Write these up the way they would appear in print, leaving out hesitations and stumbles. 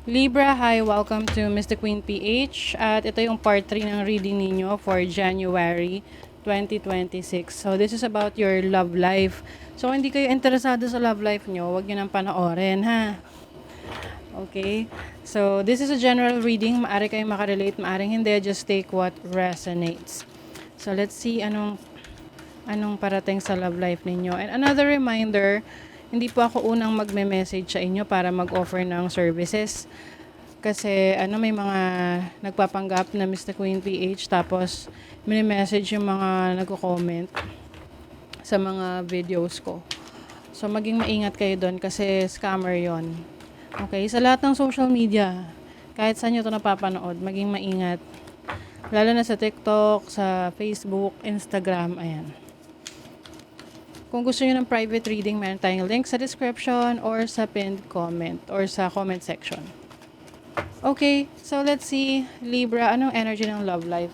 Libra, hi! Welcome to Mr. Queen PH. At ito yung part 3 ng reading ninyo for January 2026. So, this is about your love life. So, kung hindi kayo interesado sa love life nyo, huwag nyo nang panoorin, ha? Okay? So, this is a general reading. Maari kayong makarelate, maaring hindi. Just take what resonates. So, let's see anong parating sa love life ninyo. And another reminder, hindi po ako unang magme-message sa inyo para mag-offer ng services. Kasi may mga nagpapanggap na Mr. Queen PH tapos mini-message yung mga nagko-comment sa mga videos ko. So maging maingat kayo doon kasi scammer yon. Okay, sa lahat ng social media, kahit saan nyo ito napapanood, maging maingat. Lalo na sa TikTok, sa Facebook, Instagram, ayan. Kung gusto niyo ng private reading, meron tayong link sa description or sa pinned comment or sa comment section. Okay, so let's see, Libra, anong energy ng love life?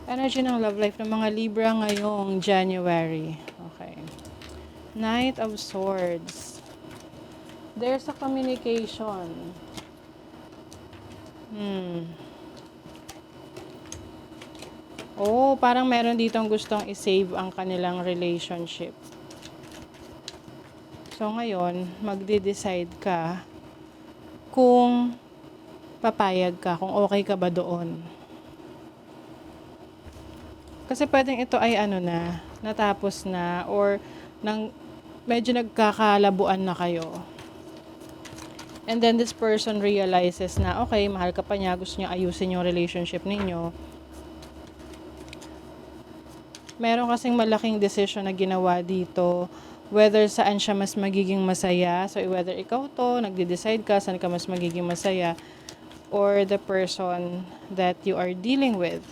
Energy ng love life ng mga Libra ngayong January. Okay. Knight of Swords. There's a communication. Oh, parang meron ditong gustong i-save ang kanilang relationship. So ngayon, magde-decide ka kung papayag ka, kung okay ka ba doon. Kasi pwedeng ito ay natapos na or medyo nagkakalabuan na kayo. And then this person realizes na okay, mahal ka pa niya, gusto niya ayusin yung relationship ninyo. Meron kasing malaking decision na ginawa dito, whether saan siya mas magiging masaya. So whether ikaw to, nagde-decide ka saan ka mas magiging masaya, or the person that you are dealing with.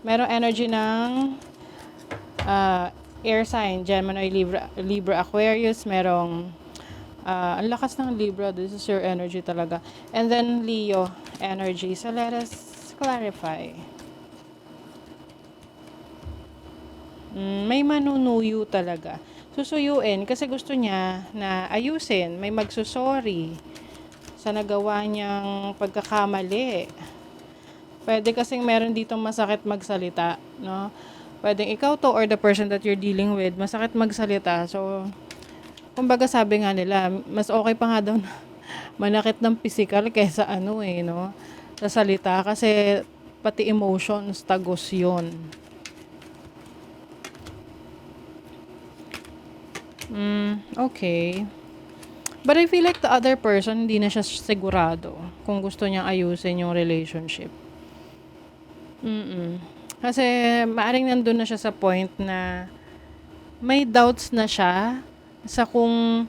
Merong energy ng air sign, Gemini, Libra, Aquarius. Merong ang lakas ng Libra, this is your energy talaga. And then Leo energy. So let us clarify. May manunuyo talaga. Susuyuin kasi gusto niya na ayusin. May magsusorry sa nagawa niyang pagkakamali. Pwede kasing meron ditong masakit magsalita, no? Pwedeng ikaw to or the person that you're dealing with, masakit magsalita. So, kumbaga sabi nga nila, mas okay pa nga daw na manakit ng physical kaysa no? Sa salita kasi pati emotions, tagos yun. Okay. But I feel like the other person, hindi na siya sigurado kung gusto niyang ayusin yung relationship. Kasi maaring nandun na siya sa point na may doubts na siya sa kung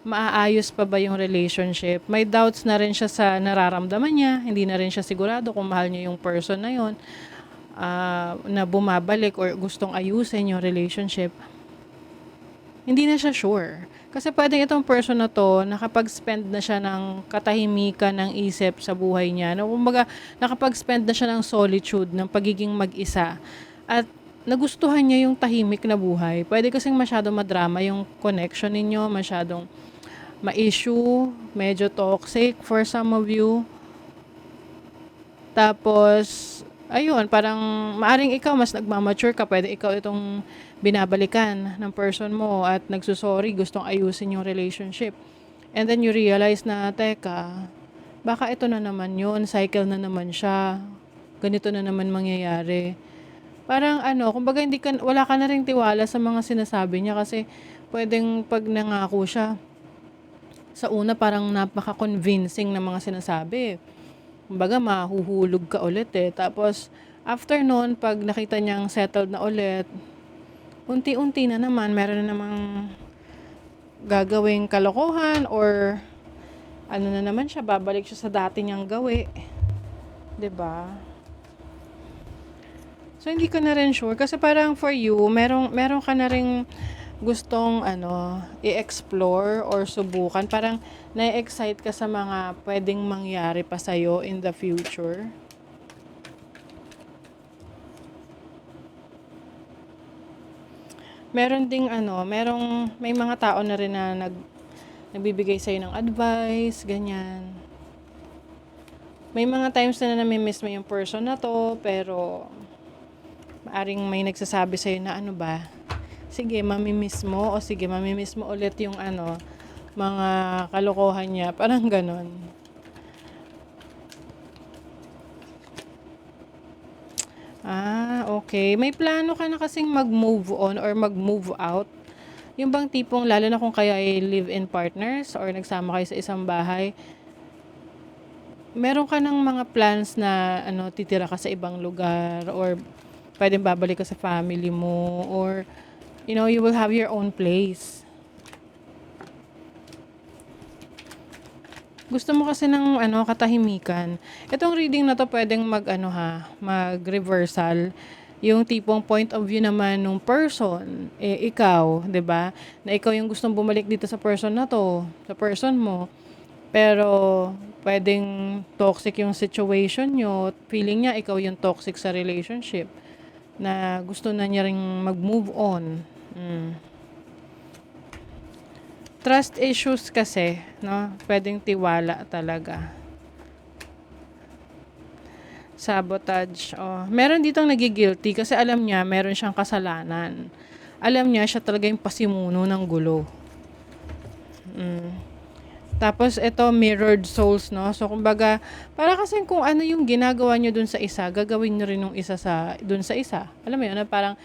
maaayos pa ba yung relationship. May doubts na rin siya sa nararamdaman niya. Hindi na rin siya sigurado kung mahal niya yung person na yun, na bumabalik or gustong ayusin yung relationship. Hindi na siya sure. Kasi pwedeng itong person na to, nakapag-spend na siya ng katahimikan ng isip sa buhay niya. No? Kumbaga, nakapag-spend na siya ng solitude, ng pagiging mag-isa. At nagustuhan niya yung tahimik na buhay. Pwede kasing masyadong madrama yung connection ninyo, masyadong ma-issue, medyo toxic for some of you. Tapos, ayun, parang maaring ikaw mas nagmamature ka, pwede ikaw itong binabalikan ng person mo at nagsusorry, gustong ayusin yung relationship. And then you realize na, teka, baka ito na naman yun, cycle na naman siya, ganito na naman mangyayari. Parang kumbaga wala ka na ring tiwala sa mga sinasabi niya kasi pwedeng pag nangako siya, sa una parang napaka-convincing na mga sinasabi. Kumbaga mahuhulog ka ulit Tapos after noon, pag nakita niyang settled na ulit, unti-unti na naman meron na namang gagawing kalokohan or na naman siya, babalik siya sa dati niyang gawi. 'Di ba? So hindi ka na rin sure kasi parang for you, meron ka na ring gustong i-explore or subukan. Parang na-excite ka sa mga pwedeng mangyari pa sa'yo in the future. Meron ding may mga tao na rin na nagbibigay sa'yo ng advice, ganyan. May mga times na nami-miss mo yung person na to, pero maaring may nagsasabi sa'yo na ano ba, sige, mamimiss mo, o sige, mamimiss mo ulit yung ano, mga kalokohan niya, parang ganon. Okay. May plano ka na kasing mag-move on or mag-move out. Yung bang tipong, lalo na kung kayo ay live-in partners or nagsama kayo sa isang bahay, meron ka ng mga plans na ano, titira ka sa ibang lugar or pwedeng babalik ka sa family mo or you will have your own place. Gusto mo kasi ng ano, katahimikan. Itong reading na to pwedeng mag-reversal. Yung tipong point of view naman nung person, ikaw, 'di ba? Na ikaw yung gustong bumalik dito sa person na to, sa person mo. Pero pwedeng toxic yung situation nyo, feeling niya ikaw yung toxic sa relationship na gusto na niya ring mag-move on. Trust issues kasi, no? Pwedeng tiwala talaga. Sabotage. Meron ditong nagigilty kasi alam niya meron siyang kasalanan. Alam niya siya talaga yung pasimuno ng gulo. Tapos ito mirrored souls, no? So kumbaga, para kasi kung ano yung ginagawa niyo dun sa isa, gagawin niyo rin yung isa dun sa isa. Alam mo yun, na parang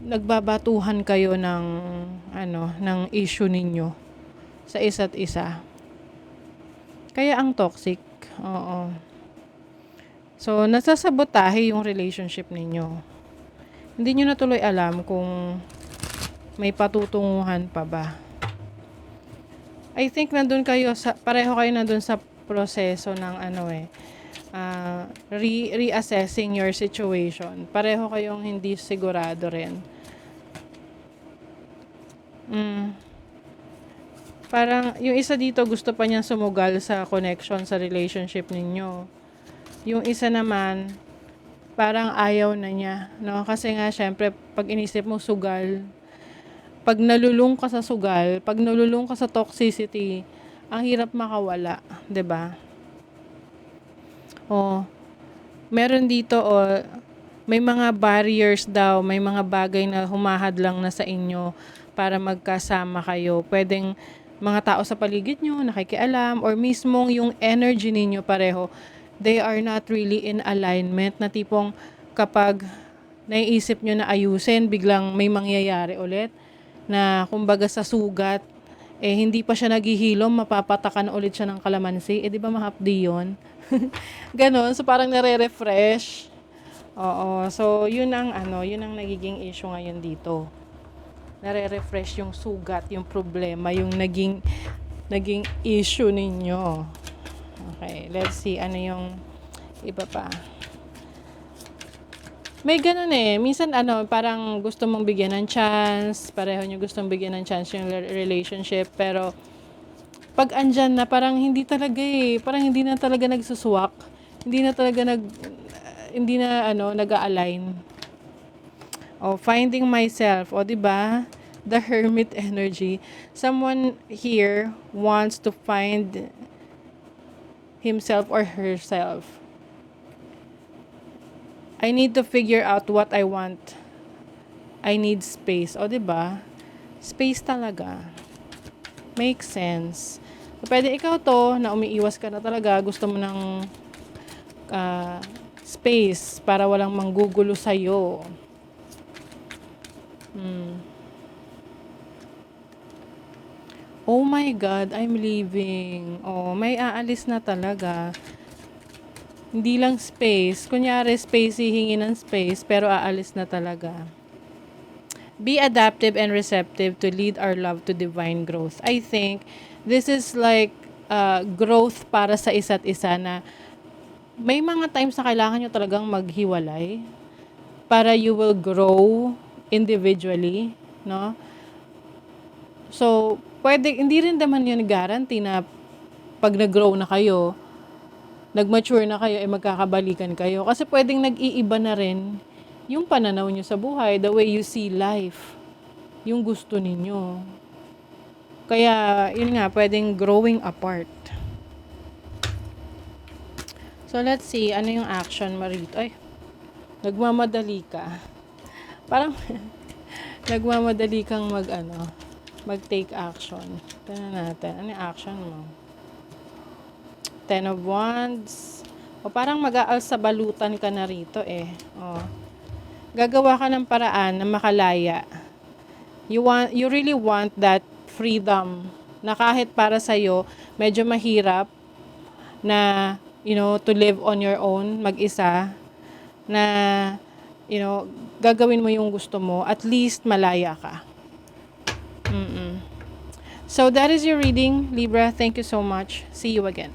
nagbabatuhan kayo ng ng issue ninyo sa isa't isa. Kaya ang toxic. Oo. So, nasasabotahe yung relationship ninyo. Hindi nyo na tuloy alam kung may patutunguhan pa ba. I think pareho kayo nandun sa proseso ng reassessing your situation. Pareho kayong hindi sigurado rin. Parang yung isa dito gusto pa niyang sumugal sa connection sa relationship ninyo. Yung isa naman parang ayaw na niya, no? Kasi nga syempre pag inisip mo sugal, pag nalulung ka sa sugal, pag nalulung ka sa toxicity, ang hirap makawala, 'di ba? Meron dito may mga barriers daw, may mga bagay na humahadlang na sa inyo para magkasama kayo. Pwedeng mga tao sa paligid nyo, nakikialam, or mismong yung energy ninyo pareho, they are not really in alignment, na tipong kapag naiisip nyo na ayusin, biglang may mangyayari ulit, na kumbaga sa sugat, hindi pa siya naghihilom, mapapatakan ulit siya ng kalamansi, di ba mahapdi yun? Ganon, so parang nare-refresh. Oo, so yun ang nagiging issue ngayon dito. Nare-refresh yung sugat, yung problema, yung naging issue ninyo. Okay, let's see ano yung iba pa. May ganun minsan parang gusto mong bigyan ng chance, pareho nyo gustong bigyan ng chance yung relationship, pero pag andyan na parang hindi talaga parang hindi na talaga nagsuswak, hindi na talaga nag-a-align. Finding myself, diba? The hermit energy. Someone here wants to find himself or herself. I need to figure out what I want. I need space. Diba? Space talaga. Makes sense. So, pwede ikaw to, na umiiwas ka na talaga, gusto mo ng space para walang manggugulo sa'yo. Oh my God, I'm leaving. May aalis na talaga. Hindi lang space. Kunyari, space, hihingi ng space, pero aalis na talaga. Be adaptive and receptive to lead our love to divine growth. I think this is like growth para sa isa't isa, na may mga times na kailangan nyo talagang maghiwalay para you will grow individually, no? So, hindi rin naman yun guarantee na pag nag-grow na kayo, nag-mature na kayo, magkakabalikan kayo. Kasi pwedeng nag-iiba na rin yung pananaw nyo sa buhay, the way you see life, yung gusto ninyo. Kaya, yun nga, pwedeng growing apart. So, let's see, ano yung action mo rito? Ay, nagmamadali ka. Parang, nagmamadali kang mag-take action. Tignan natin, ano yung action mo? Ten of Wands. O parang mag-aalsabalutan ka na rito eh. O, gagawa ka ng paraan na makalaya. You really want that freedom na kahit para sa'yo, medyo mahirap na, to live on your own, mag-isa, na, gagawin mo yung gusto mo, at least malaya ka. So that is your reading, Libra. Thank you so much. See you again.